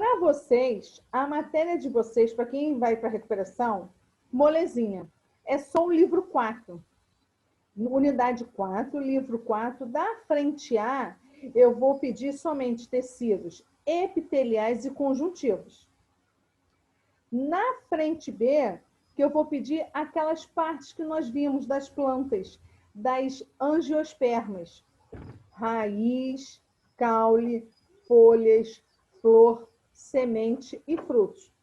Para vocês, a matéria de vocês, para quem vai para a recuperação, molezinha. É só o livro 4. Unidade 4, livro 4, da frente A, eu vou pedir somente tecidos epiteliais e conjuntivos. Na frente B, que eu vou pedir aquelas partes que nós vimos das plantas, das angiospermas. Raiz, caule, folhas, flor, semente e frutos.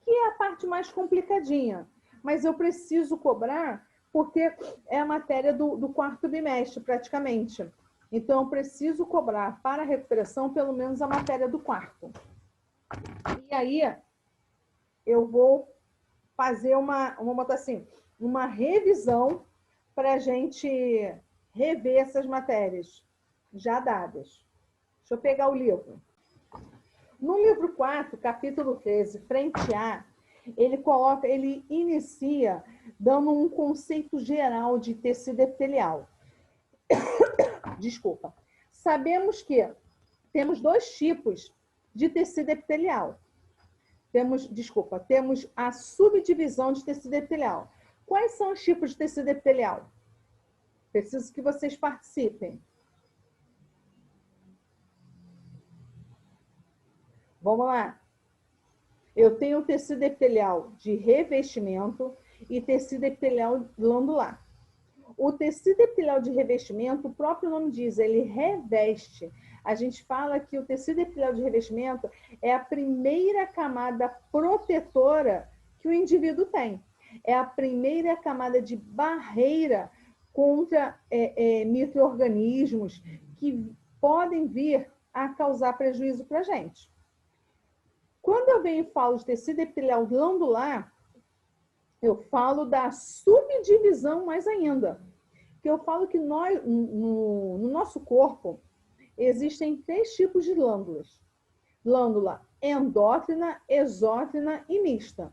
Que é a parte mais complicadinha. Mas eu preciso cobrar porque é a matéria do quarto bimestre, praticamente. Então, eu preciso cobrar para a recuperação pelo menos a matéria do quarto. E aí, eu vou fazer vamos botar assim, uma revisão para a gente rever essas matérias já dadas. Deixa eu pegar o livro. No livro 4, capítulo 13, frente A, ele inicia dando um conceito geral de tecido epitelial. Desculpa. Sabemos que temos dois tipos de tecido epitelial. Temos a subdivisão de tecido epitelial. Quais são os tipos de tecido epitelial? Preciso que vocês participem. Vamos lá. Eu tenho tecido epitelial de revestimento e tecido epitelial glandular. O tecido epitelial de revestimento, o próprio nome diz, ele reveste. A gente fala que o tecido epitelial de revestimento é a primeira camada protetora que o indivíduo tem. É a primeira camada de barreira contra micro-organismos que podem vir a causar prejuízo para a gente. Quando eu venho e falo de tecido epitelial glandular, eu falo da subdivisão mais ainda. Que eu falo que no nosso corpo existem 3 tipos de glândulas. Glândula endócrina, exócrina e mista.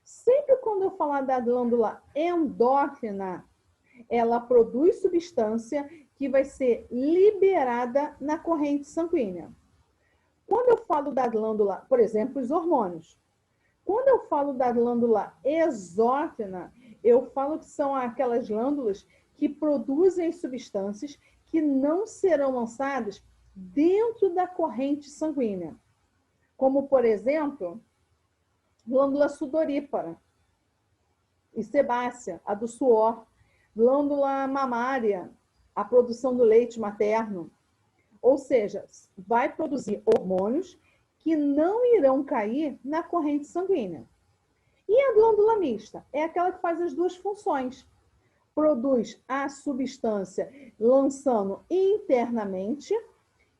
Sempre quando eu falar da glândula endócrina, ela produz substância que vai ser liberada na corrente sanguínea. Quando eu falo da glândula, por exemplo, os hormônios. Quando eu falo da glândula exócrina, eu falo que são aquelas glândulas que produzem substâncias que não serão lançadas dentro da corrente sanguínea. Como, por exemplo, glândula sudorípara e sebácea, a do suor. Glândula mamária, a produção do leite materno. Ou seja, vai produzir hormônios que não irão cair na corrente sanguínea. E a glândula mista é aquela que faz as duas funções. Produz a substância lançando internamente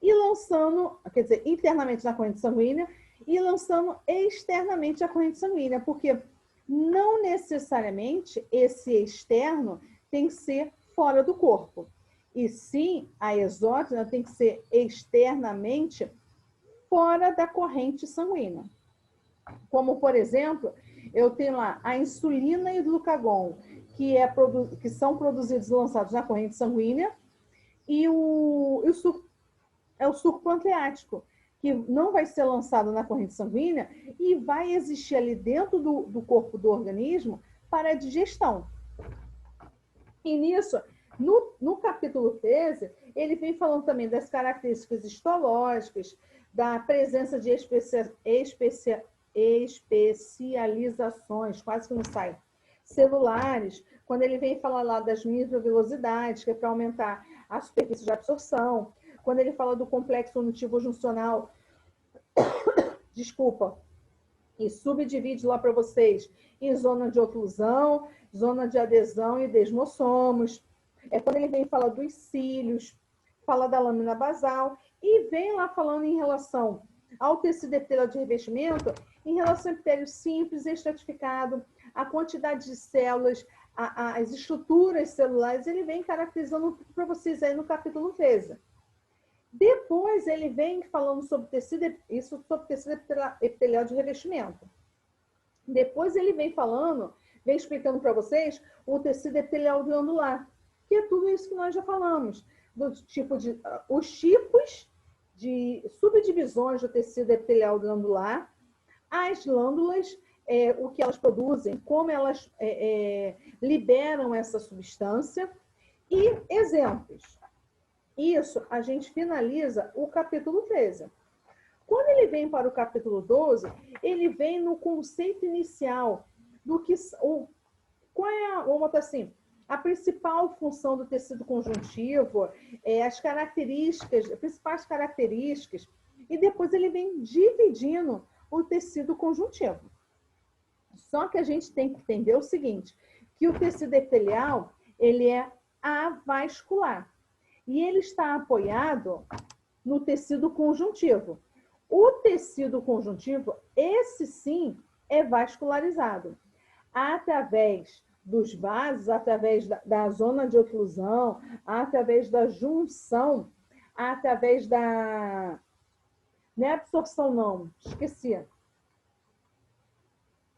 e lançando, quer dizer, internamente na corrente sanguínea e lançando externamente a corrente sanguínea, porque não necessariamente esse externo tem que ser fora do corpo. E sim, a exócrina tem que ser externamente fora da corrente sanguínea. Como, por exemplo, eu tenho lá a insulina e o glucagon, que são produzidos e lançados na corrente sanguínea, e o suco pancreático, que não vai ser lançado na corrente sanguínea e vai existir ali dentro do corpo do organismo para a digestão. E nisso, no capítulo 13, ele vem falando também das características histológicas, da presença de especializações, quase que não sai, celulares, quando ele vem falar lá das microvelocidades, que é para aumentar a superfície de absorção, quando ele fala do complexo unitivo juncional, desculpa, e subdivide lá para vocês em zona de oclusão, zona de adesão e desmossomos. É quando ele vem falar dos cílios, fala da lâmina basal e vem lá falando em relação ao tecido epitelial de revestimento, em relação ao epitélio simples, estratificado, a quantidade de células, as estruturas celulares, ele vem caracterizando para vocês aí no capítulo 13. Depois ele vem falando sobre tecido epitelial de revestimento. Depois ele vem falando, vem explicando para vocês o tecido epitelial glandular, que é tudo isso que nós já falamos, os tipos de subdivisões do tecido epitelial glandular, as glândulas, o que elas produzem, como elas liberam essa substância e exemplos. Isso a gente finaliza o capítulo 13. Quando ele vem para o capítulo 12, ele vem no conceito inicial do que qual é, vamos botar assim, a principal função do tecido conjuntivo, as características, as principais características, e depois ele vem dividindo o tecido conjuntivo. Só que a gente tem que entender o seguinte, que o tecido epitelial, ele é avascular, e ele está apoiado no tecido conjuntivo. O tecido conjuntivo, esse sim, é vascularizado. Através dos vasos, através da zona de oclusão, através da junção, através da... Não é absorção, não.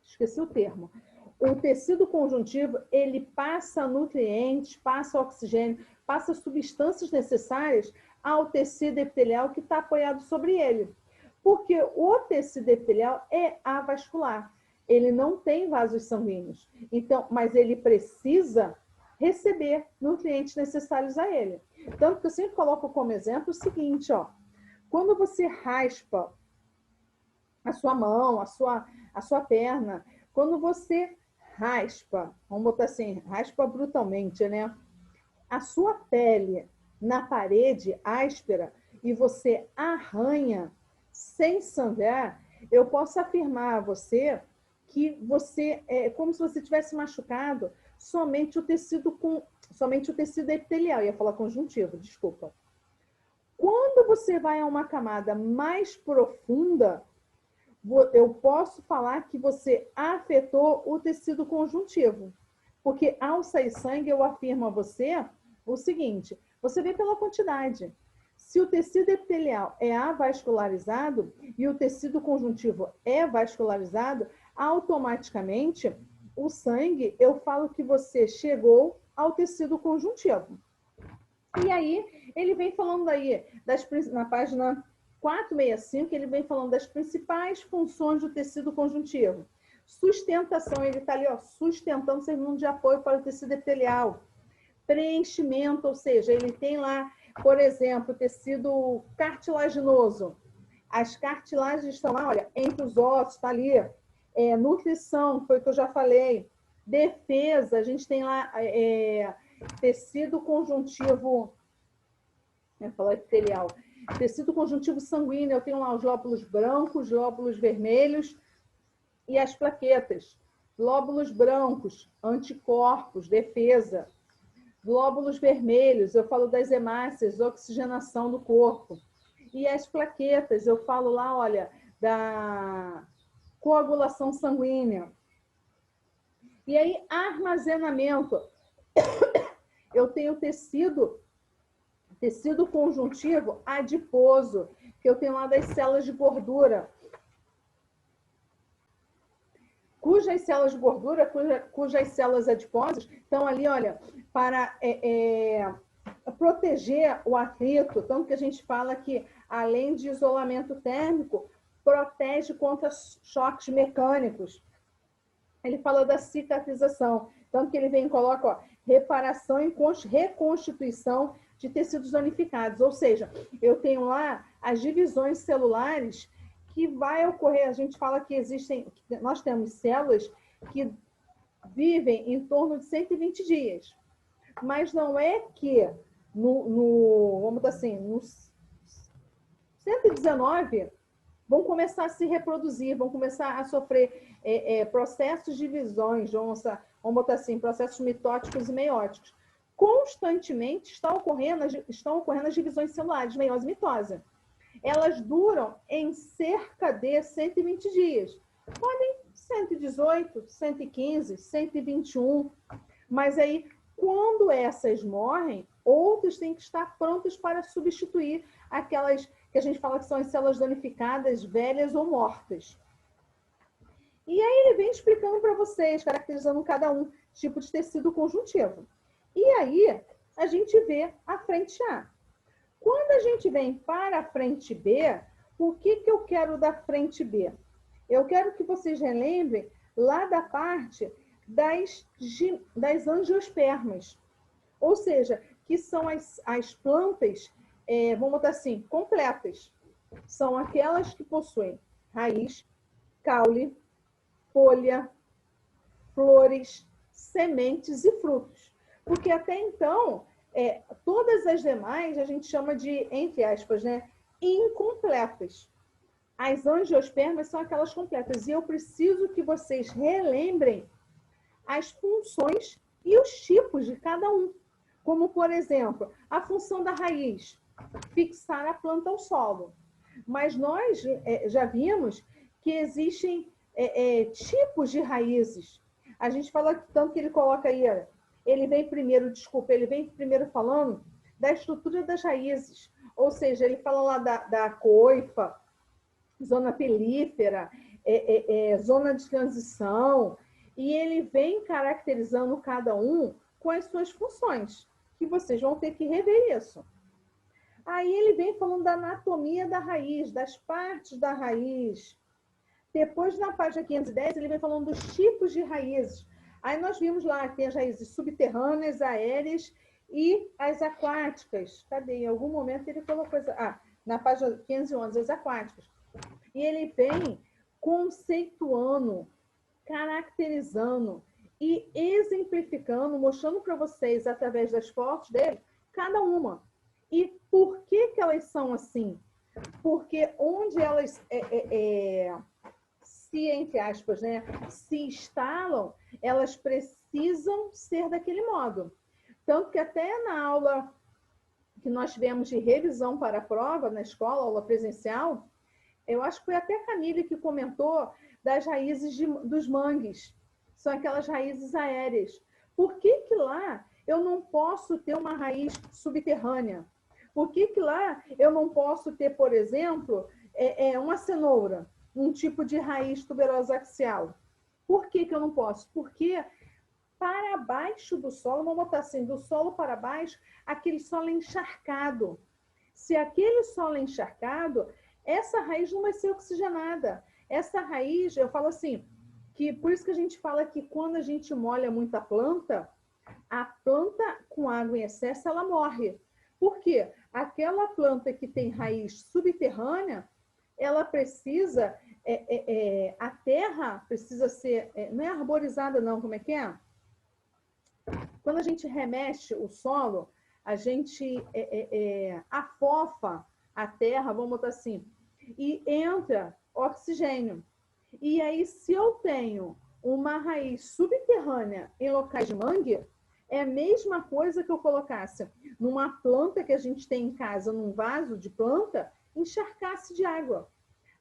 Esqueci o termo. O tecido conjuntivo, ele passa nutrientes, passa oxigênio, passa substâncias necessárias ao tecido epitelial que está apoiado sobre ele. Porque o tecido epitelial é avascular. Ele não tem vasos sanguíneos. Então, mas ele precisa receber nutrientes necessários a ele. Tanto que eu sempre coloco como exemplo o seguinte, ó. Quando você raspa a sua mão, a sua perna, quando você raspa, vamos botar assim, raspa brutalmente, né? A sua pele na parede áspera e você arranha sem sangrar, eu posso afirmar a você que você é como se você tivesse machucado somente o tecido epitelial, eu ia falar conjuntivo, desculpa. Quando você vai a uma camada mais profunda, eu posso falar que você afetou o tecido conjuntivo. Porque ao sair sangue, eu afirmo a você o seguinte, você vê pela quantidade. Se o tecido epitelial é avascularizado e o tecido conjuntivo é vascularizado, automaticamente o sangue, eu falo que você chegou ao tecido conjuntivo. E aí, ele vem falando aí, na página 465, ele vem falando das principais funções do tecido conjuntivo. Sustentação, ele está ali, ó, sustentando, servindo de apoio para o tecido epitelial. Preenchimento, ou seja, ele tem lá, por exemplo, tecido cartilaginoso. As cartilagens estão lá, olha, entre os ossos, está ali. Nutrição, foi o que eu já falei. Defesa, a gente tem lá tecido conjuntivo, eu ia falar epitelial. Tecido conjuntivo sanguíneo, eu tenho lá os lóbulos brancos, lóbulos vermelhos e as plaquetas. Lóbulos brancos, anticorpos, defesa. Glóbulos vermelhos, eu falo das hemácias, oxigenação do corpo. E as plaquetas, eu falo lá, olha, da coagulação sanguínea. E aí, armazenamento. Eu tenho tecido conjuntivo adiposo, que eu tenho lá das células de gordura. Cujas células de gordura, cujas células adiposas estão ali, olha, para proteger o atrito, tanto que a gente fala que, além de isolamento térmico, protege contra choques mecânicos. Ele fala da cicatrização, tanto que ele vem e coloca, ó, reparação e reconstituição de tecidos danificados, ou seja, eu tenho lá as divisões celulares que vai ocorrer, a gente fala que nós temos células que vivem em torno de 120 dias. Mas não é que vamos dizer assim, nos 119 vão começar a se reproduzir, vão começar a sofrer processos de divisões, vamos botar assim, processos mitóticos e meióticos. Constantemente estão ocorrendo as divisões celulares, meiose e mitose. Elas duram em cerca de 120 dias. Podem 118, 115, 121. Mas aí, quando essas morrem, outras têm que estar prontas para substituir aquelas que a gente fala que são as células danificadas, velhas ou mortas. E aí ele vem explicando para vocês, caracterizando cada um tipo de tecido conjuntivo. E aí a gente vê a frente A. Quando a gente vem para a frente B, o que eu quero da frente B? Eu quero que vocês relembrem lá da parte das angiospermas. Ou seja, que são as plantas, vamos botar assim, completas. São aquelas que possuem raiz, caule, folha, flores, sementes e frutos. Porque até então, todas as demais a gente chama de, entre aspas, né, incompletas. As angiospermas são aquelas completas. E eu preciso que vocês relembrem as funções e os tipos de cada um. Como, por exemplo, a função da raiz, fixar a planta ao solo. Mas nós já vimos que existem tipos de raízes. A gente fala tanto que ele coloca aí, ele vem primeiro falando da estrutura das raízes. Ou seja, ele fala lá da coifa, zona pilífera, zona de transição, e ele vem caracterizando cada um com as suas funções, que vocês vão ter que rever isso. Aí ele vem falando da anatomia da raiz, das partes da raiz. Depois, na página 510, ele vem falando dos tipos de raízes. Aí nós vimos lá que tem as raízes subterrâneas, aéreas e as aquáticas. Cadê? Em algum momento ele colocou... na página 511, as aquáticas. E ele vem conceituando, caracterizando e exemplificando, mostrando para vocês, através das fotos dele, cada uma. E por que elas são assim? Porque onde elas, se, entre aspas, né, se instalam, elas precisam ser daquele modo. Tanto que até na aula que nós tivemos de revisão para a prova, na escola, aula presencial, eu acho que foi até a Camille que comentou das raízes dos mangues. São aquelas raízes aéreas. Por que lá eu não posso ter uma raiz subterrânea? Por que lá eu não posso ter, por exemplo, uma cenoura, um tipo de raiz tuberosa axial? Por que eu não posso? Porque para baixo do solo, vamos botar assim, do solo para baixo, aquele solo é encharcado. Se aquele solo é encharcado, essa raiz não vai ser oxigenada. Essa raiz, eu falo assim, que por isso que a gente fala que quando a gente molha muito a planta com água em excesso, ela morre. Por quê? Aquela planta que tem raiz subterrânea, ela precisa, a terra precisa ser, não é arborizada não, como é que é? Quando a gente remexe o solo, a gente afofa a terra, vamos botar assim, e entra oxigênio. E aí, se eu tenho uma raiz subterrânea em locais de mangue, é a mesma coisa que eu colocasse numa planta que a gente tem em casa, num vaso de planta, encharcasse de água.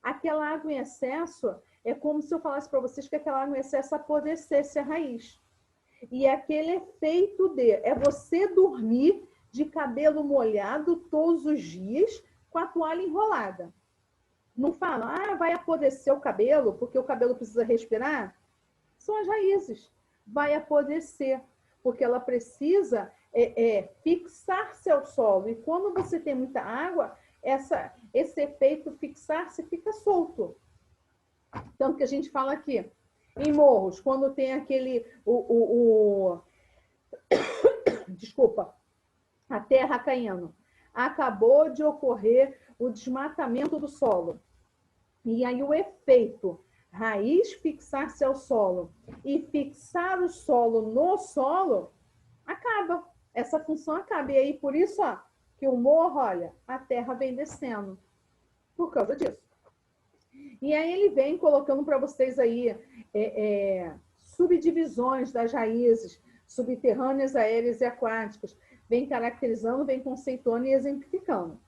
Aquela água em excesso, é como se eu falasse para vocês que aquela água em excesso apodrecesse a raiz. E aquele efeito é você dormir de cabelo molhado todos os dias com a toalha enrolada. Não fala, vai apodrecer o cabelo, porque o cabelo precisa respirar. São as raízes. Vai apodrecer, porque ela precisa fixar-se ao solo. E quando você tem muita água, esse efeito fixar-se fica solto. Tanto que a gente fala aqui, em morros, quando tem aquele... Desculpa, a terra caindo. Acabou de ocorrer o desmatamento do solo. E aí o efeito raiz fixar-se ao solo e fixar o solo no solo, acaba. Essa função acaba. E aí, por isso, que o morro, olha, a terra vem descendo. Por causa disso. E aí ele vem colocando para vocês aí subdivisões das raízes, subterrâneas, aéreas e aquáticas. Vem caracterizando, vem conceituando e exemplificando.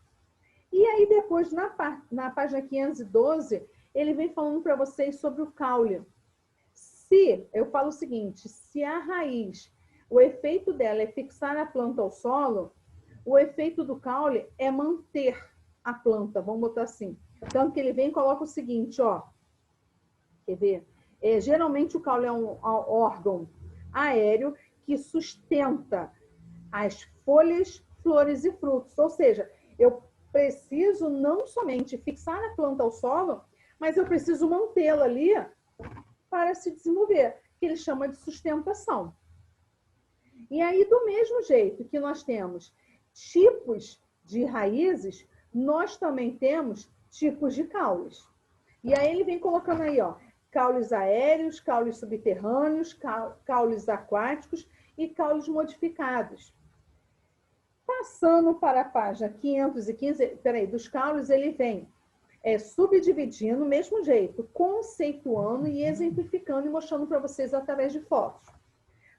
E aí depois, na página 512, ele vem falando para vocês sobre o caule. Eu falo o seguinte, se a raiz, o efeito dela é fixar a planta ao solo, o efeito do caule é manter a planta, vamos botar assim. Então, que ele vem e coloca o seguinte, quer ver? Geralmente o caule é um órgão aéreo que sustenta as folhas, flores e frutos. Ou seja, Eu preciso não somente fixar a planta ao solo, mas eu preciso mantê-la ali para se desenvolver, que ele chama de sustentação. E aí, do mesmo jeito que nós temos tipos de raízes, nós também temos tipos de caules. E aí ele vem colocando aí, ó, caules aéreos, caules subterrâneos, caules aquáticos e caules modificados. Passando para a página 515, peraí, dos caules ele vem subdividindo, mesmo jeito, conceituando e exemplificando e mostrando para vocês através de fotos.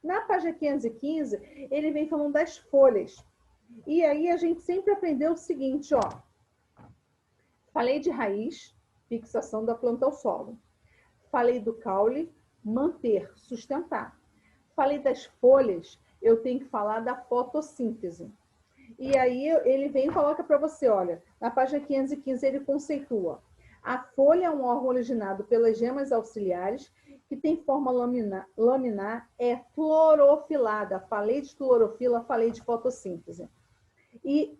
Na página 515, ele vem falando das folhas. E aí a gente sempre aprendeu o seguinte, ó. Falei de raiz, fixação da planta ao solo. Falei do caule, manter, sustentar. Falei das folhas, eu tenho que falar da fotossíntese. E aí ele vem e coloca para você, olha, na página 515 ele conceitua. A folha é um órgão originado pelas gemas auxiliares que tem forma laminar, é clorofilada. Falei de clorofila, falei de fotossíntese. E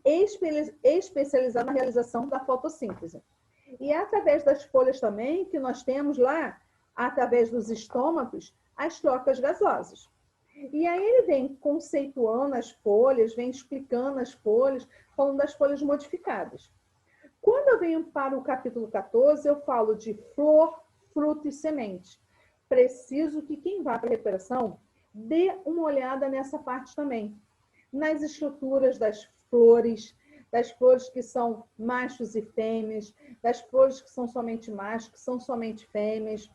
especializada na realização da fotossíntese. E é através das folhas também que nós temos lá, através dos estômagos, as trocas gasosas. E aí ele vem conceituando as folhas, vem explicando as folhas, falando das folhas modificadas. Quando eu venho para o capítulo 14, eu falo de flor, fruto e semente. Preciso que quem vá para a recuperação dê uma olhada nessa parte também. Nas estruturas das flores que são machos e fêmeas, das flores que são somente machos, que são somente fêmeas,